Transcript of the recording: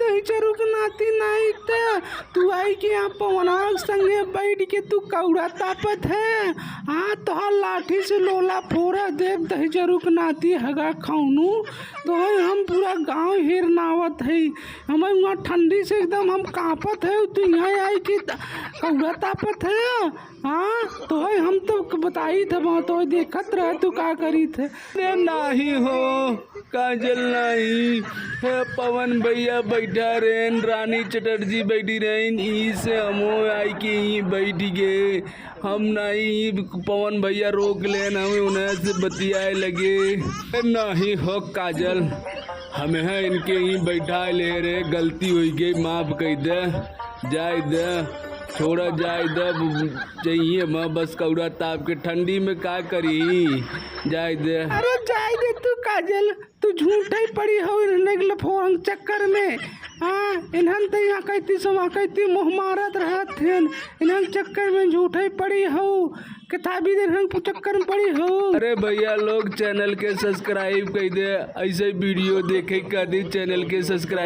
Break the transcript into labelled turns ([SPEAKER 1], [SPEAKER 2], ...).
[SPEAKER 1] दही चरुक नाती नहीं तू आई के यहाँ पवनाव संगे बैठ के तू कौड़ा तापत है। हाँ तोहर लाठी से लोला फोड़ा देव दही चरुक नाती हगा खौनू तो हम पूरा गांव हिरनावत है। हमें वहाँ ठंडी से एकदम हम कांपत है, तू यहाँ आई के कौड़ा तापत है। हाँ तो हम तो बताई थे वहाँ तो देखत रहे तू का करी थे।
[SPEAKER 2] नहीं हो काजल नहीं है, पवन भैया बैठा रहें, रानी चटर्जी बैठी रहें, ई से हमो आई के ही बैठ गए। हम नहीं पवन भैया रोक लेन, हमें उन्हें से बतियाए लगे। नहीं हो काजल हमें है इनके ही बैठा ले रहे, गलती हुई गई माफ कर दे, जाए दे छोड़ा जाए दब चाहिए मैं बस कौड़ा ताप के ठंडी में का करी जाए दे।
[SPEAKER 1] अरे जाए दे तू काजल, तू झूठ ही पड़ी हो फोन चक्कर में। हाँ इन्हन तो यहाँ कहती सो कहती मुँह मारत रहत थे, इन्हन चक्कर में झूठ ही पड़ी हो कथा भी दिन चक्कर में पड़ी हो।
[SPEAKER 2] अरे भैया लोग चैनल के सब्सक्राइब कर दे, ऐसे वीडियो देखे कर दी चैनल के सब्सक्राइब।